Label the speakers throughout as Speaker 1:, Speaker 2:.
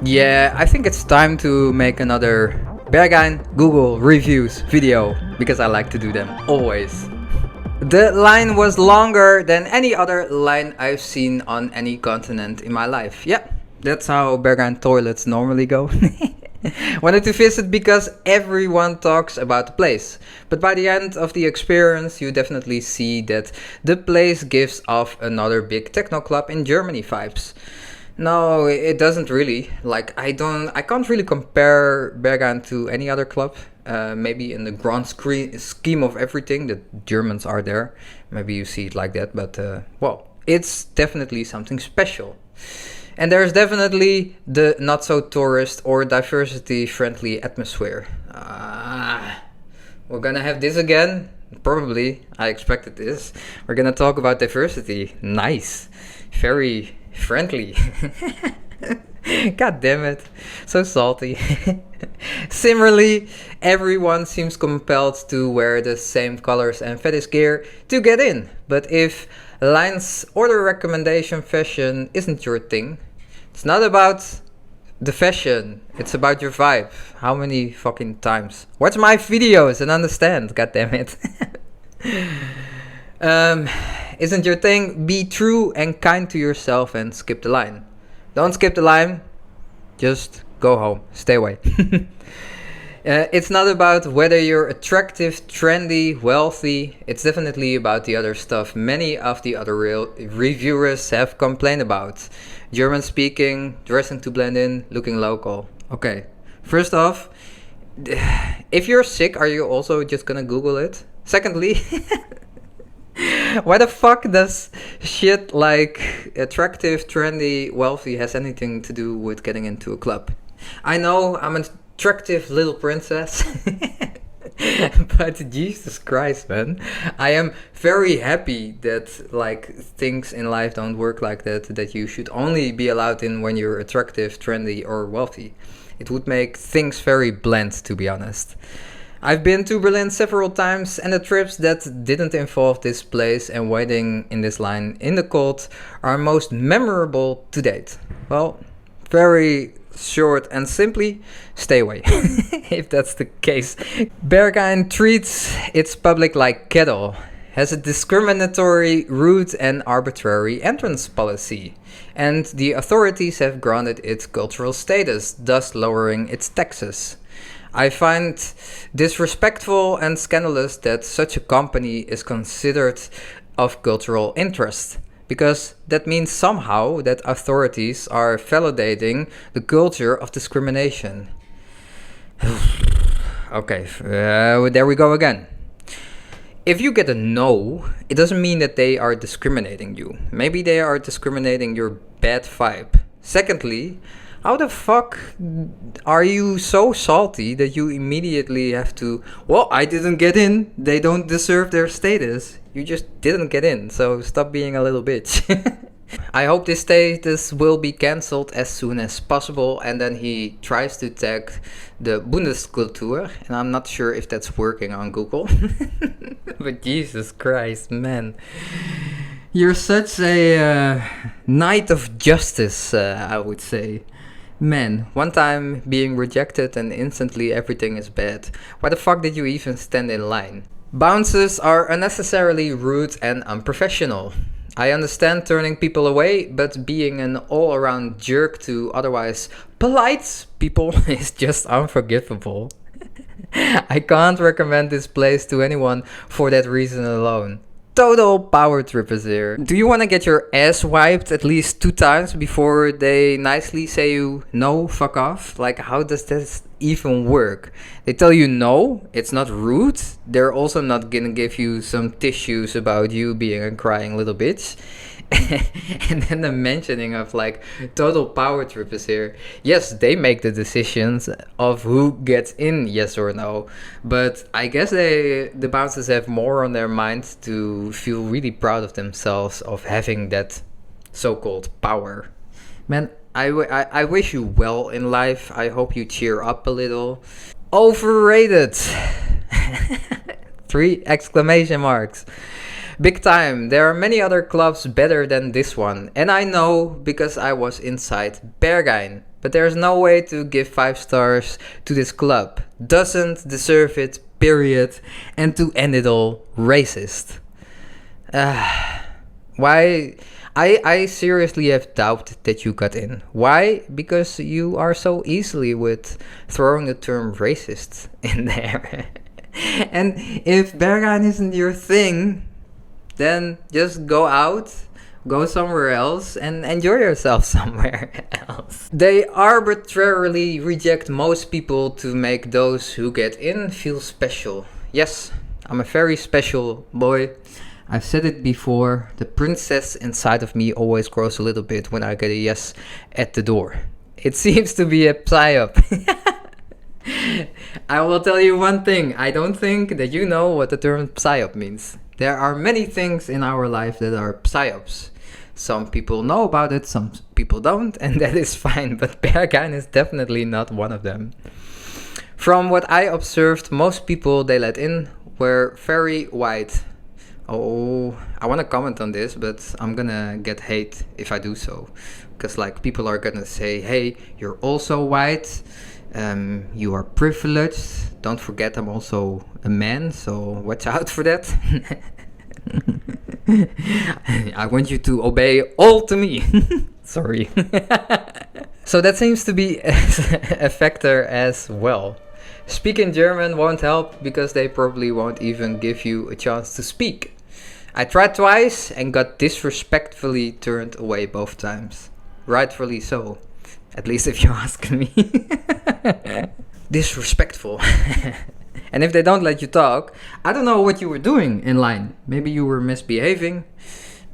Speaker 1: Yeah, I think it's time to make another Berghain Google reviews video because I like to do them always. The line was longer than any other line I've seen on any continent in my life. Yeah, that's how Berghain toilets normally go. Wanted to visit because everyone talks about the place. But by the end of the experience, you definitely see that the place gives off another big techno club in Germany vibes. No, it doesn't really. I can't really compare Berghain to any other club. Maybe in the grand scheme of everything, the Germans are there. Maybe you see it like that, but well, it's definitely something special. And there's definitely the not so tourist or diversity friendly atmosphere. We're gonna have this again. Probably, I expected this. We're gonna talk about diversity. Nice. Very friendly. God damn it. So salty. Similarly, everyone seems compelled to wear the same colors and fetish gear to get in. But if lines or the recommendation fashion isn't your thing, it's not about the fashion, it's about your vibe. How many fucking times? Watch my videos and understand, god damn it. Isn't your thing? Be true and kind to yourself and skip the line. Don't skip the line, just go home, stay away. It's not about whether you're attractive, trendy, wealthy. It's definitely about the other stuff many of the other reviewers have complained about. German speaking, dressing to blend in, looking local. Okay, first off, if you're sick, are you also just gonna Google it? Secondly, why the fuck does shit like attractive, trendy, wealthy has anything to do with getting into a club? I know I'm an attractive little princess, but Jesus Christ, man, I am very happy that like things in life don't work like that. That you should only be allowed in when you're attractive, trendy, or wealthy. It would make things very bland, to be honest. I've been to Berlin several times, and the trips that didn't involve this place and waiting in this line in the cold are most memorable to date. Well, very short and simply, stay away, if that's the case. Berghain treats its public like cattle, has a discriminatory, rude and arbitrary entrance policy, and the authorities have granted it cultural status, thus lowering its taxes. I find disrespectful and scandalous that such a company is considered of cultural interest, because that means somehow that authorities are validating the culture of discrimination. Okay, there we go again. If you get a no, it doesn't mean that they are discriminating you. Maybe they are discriminating your bad vibe. Secondly, how the fuck are you so salty that you immediately have to, well, I didn't get in, they don't deserve their status. You just didn't get in, so stop being a little bitch. I hope this status will be cancelled as soon as possible, and then he tries to tag the Bundeskultur, and I'm not sure if that's working on Google. But Jesus Christ, man. You're such a knight of justice, I would say. Man, one time being rejected and instantly everything is bad. Why the fuck did you even stand in line? Bounces are unnecessarily rude and unprofessional. I understand turning people away, but being an all-around jerk to otherwise polite people is just unforgivable. I can't recommend this place to anyone for that reason alone. Total power trippers here. Do you want to get your ass wiped at least 2 times before they nicely say you no, fuck off? Like, how does this even work? They tell you no, it's not rude. They're also not gonna give you some tissues about you being a crying little bitch. And then the mentioning of like total power trippers here. Yes, they make the decisions of who gets in, yes or no. But I guess the bouncers have more on their mind to feel really proud of themselves of having that so-called power. Man, I wish you well in life. I hope you cheer up a little. Overrated. 3 exclamation marks. Big time. There are many other clubs better than this one. And I know because I was inside Berghain. But there's no way to give 5 stars to this club. Doesn't deserve it, period. And to end it all, racist. Why? I seriously have doubt that you got in. Why? Because you are so easily with throwing the term racist in there. And if Berghain isn't your thing, then just go out, go somewhere else, and enjoy yourself somewhere else. They arbitrarily reject most people to make those who get in feel special. Yes, I'm a very special boy. I've said it before, the princess inside of me always grows a little bit when I get a yes at the door. It seems to be a psyop. I will tell you one thing, I don't think that you know what the term psyop means. There are many things in our life that are psyops. Some people know about it, some people don't, and that is fine, but Berghain is definitely not one of them. From what I observed, most people they let in were very white. Oh, I want to comment on this, but I'm gonna get hate if I do so. Because like people are gonna say, hey, you're also white, you are privileged. Don't forget I'm also a man, so watch out for that. I want you to obey all to me. Sorry. So that seems to be a factor as well. Speaking German won't help because they probably won't even give you a chance to speak. I tried twice and got disrespectfully turned away both times. Rightfully so. At least if you ask me. Disrespectful. And if they don't let you talk, I don't know what you were doing in line. Maybe you were misbehaving.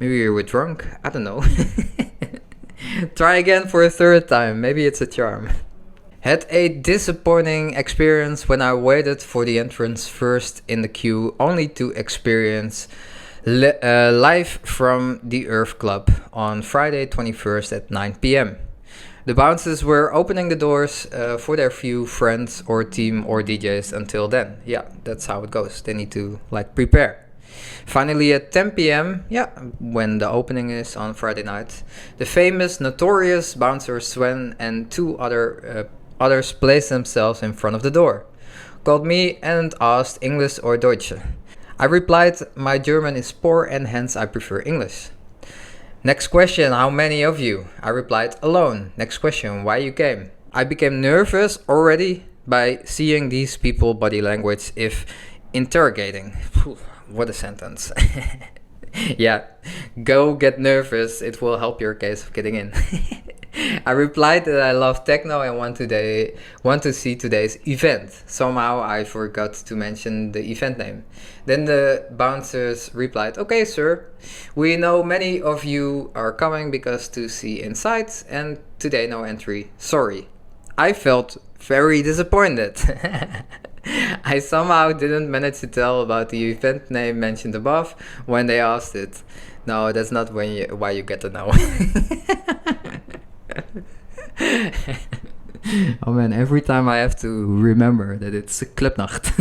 Speaker 1: Maybe you were drunk. I don't know. Try again for a third time. Maybe it's a charm. Had a disappointing experience when I waited for the entrance first in the queue, only to experience live from the Earth Club on Friday 21st at 9 p.m. The bouncers were opening the doors for their few friends or team or DJs until then. Yeah, that's how it goes. They need to like prepare. Finally at 10 p.m., when the opening is on Friday night, the famous, notorious bouncer Sven and 2 others placed themselves in front of the door, called me and asked English or Deutsche. I replied, my German is poor and hence I prefer English. Next question, how many of you? I replied, alone. Next question, why you came? I became nervous already by seeing these people body language if interrogating. What a sentence. Yeah, go get nervous, it will help your case of getting in. I replied that I love techno and want to see today's event. Somehow I forgot to mention the event name. Then the bouncers replied, okay sir, we know many of you are coming because to see inside and today no entry, sorry. I felt very disappointed. I somehow didn't manage to tell about the event name mentioned above when they asked it. No, that's not why you get to know. Oh man, every time I have to remember that it's Clubnacht.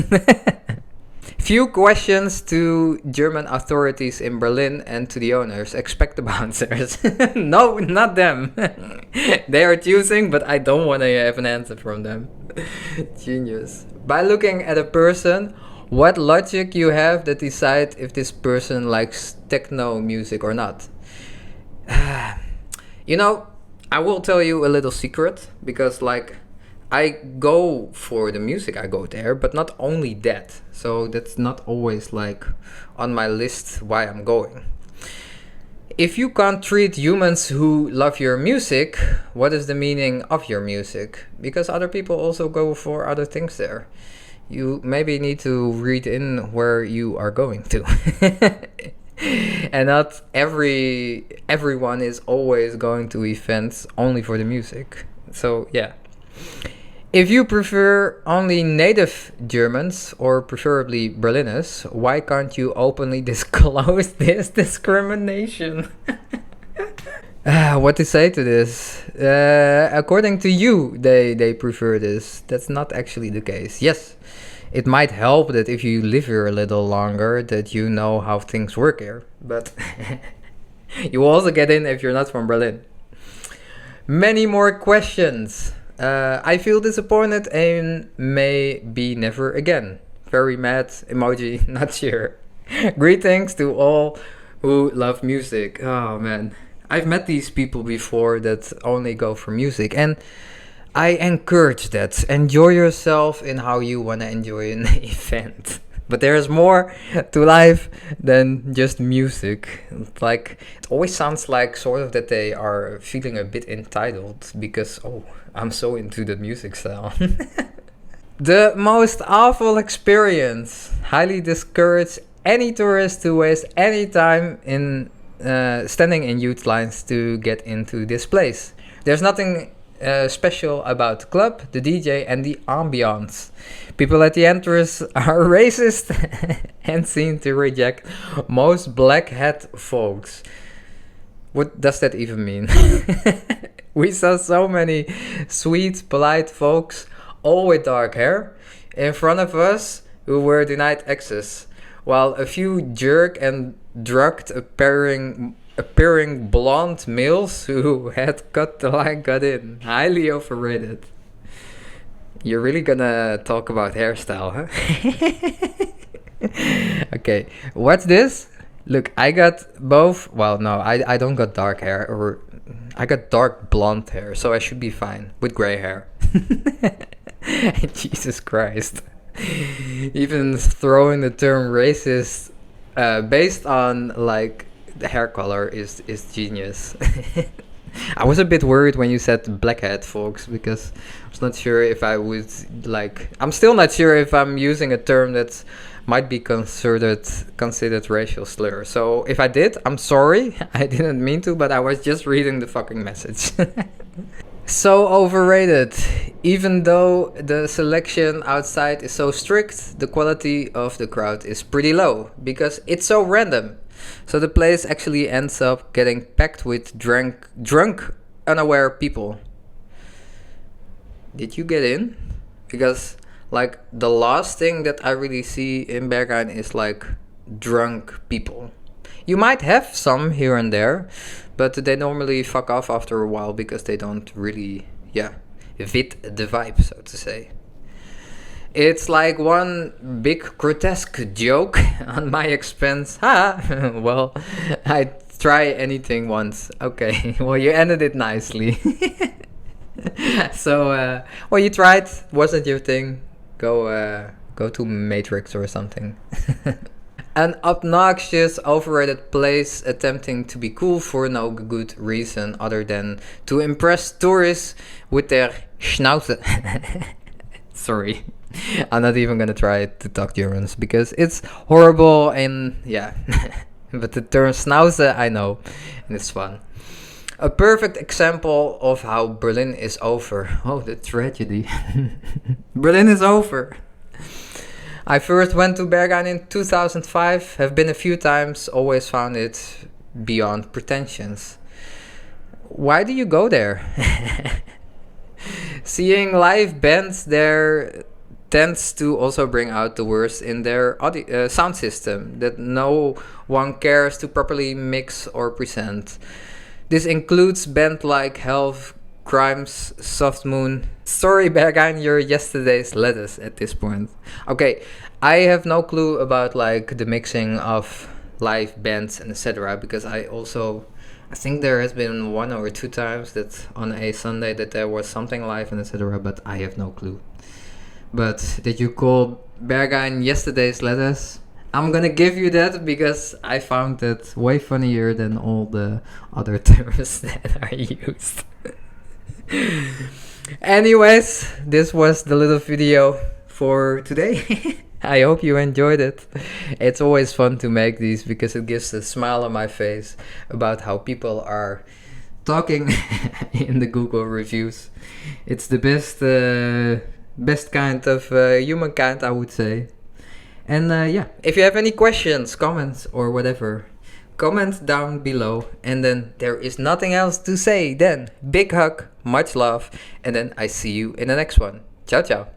Speaker 1: Few questions to German authorities in Berlin and to the owners. Expect the bouncers. No, not them. They are choosing, but I don't want to have an answer from them. Genius. By looking at a person, what logic you have that decide if this person likes techno music or not? I will tell you a little secret, because I go for the music, I go there, but not only that. So that's not always on my list why I'm going. If you can't treat humans who love your music, what is the meaning of your music? Because other people also go for other things there. You maybe need to read in where you are going to. And not everyone is always going to events only for the music. So yeah. If you prefer only native Germans, or preferably Berliners, why can't you openly disclose this discrimination? What to say to this? According to you, they prefer this. That's not actually the case. Yes, It might help that if you live here a little longer, that you know how things work here. But you will also get in if you're not from Berlin. Many more questions. I feel disappointed and maybe never again. Very mad emoji, not sure. Greetings to all who love music. Oh man, I've met these people before that only go for music, and I encourage that. Enjoy yourself in how you want to enjoy an event. But there's more to life than just music. Like, it always sounds like sort of that they are feeling a bit entitled because, oh, I'm so into the music style. The most awful experience. Highly discourage any tourist to waste any time in standing in youth lines to get into this place. There's nothing special about the club, the DJ, and the ambiance. People at the entrance are racist and seem to reject most black hat folks. What does that even mean? We saw so many sweet, polite folks, all with dark hair, in front of us who were denied access, while a few jerk and drugged appearing blonde males who had cut the line got in. Highly overrated. You're really gonna talk about hairstyle, huh? Okay, what's this? Look, I got both. Well, no, I don't got dark hair, or I got dark blonde hair, so I should be fine with gray hair. Jesus Christ. Even throwing the term racist based on like the hair color is genius. I was a bit worried when you said blackhead folks, because I was not sure if I would like. I'm still not sure if I'm using a term that might be considered racial slur. So if I did, I'm sorry. I didn't mean to, but I was just reading the fucking message. So overrated. Even though the selection outside is so strict, the quality of the crowd is pretty low because it's so random. So the place actually ends up getting packed with drunk, unaware people. Did you get in? Because like the last thing that I really see in Berghain is like drunk people. You might have some here and there, but they normally fuck off after a while because they don't really, fit the vibe, so to say. It's like one big grotesque joke on my expense. Ha! Well, I try anything once. Okay, well, you ended it nicely. So, well, you tried. Wasn't your thing. Go to Matrix or something. An obnoxious, overrated place attempting to be cool for no good reason other than to impress tourists with their Schnauze. Sorry. I'm not even gonna try to talk German because it's horrible and but the term Schnauze I know and it's fun. A perfect example of how Berlin is over. Oh, the tragedy. Berlin is over. I first went to Berghain in 2005, have been a few times, always found it beyond pretensions. Why do you go there? Seeing live bands there tends to also bring out the worst in their sound system that no one cares to properly mix or present. This includes bands like Health, Crimes, Soft Moon. Sorry, Berghain, you're yesterday's lettuce at this point. Okay, I have no clue about like the mixing of live bands and etc. because I think there has been 1 or 2 times that on a Sunday that there was something live and etc. but I have no clue. But did you call Berghain yesterday's lettuce? I'm gonna give you that because I found that way funnier than all the other terms that are used. Anyways, this was the little video for today. I hope you enjoyed it. It's always fun to make these because it gives a smile on my face about how people are talking in the Google reviews. It's the best kind of humankind, I would say. And if you have any questions, comments, or whatever, comment down below. And then there is nothing else to say. Then big hug, much love, and then I see you in the next one. Ciao, ciao.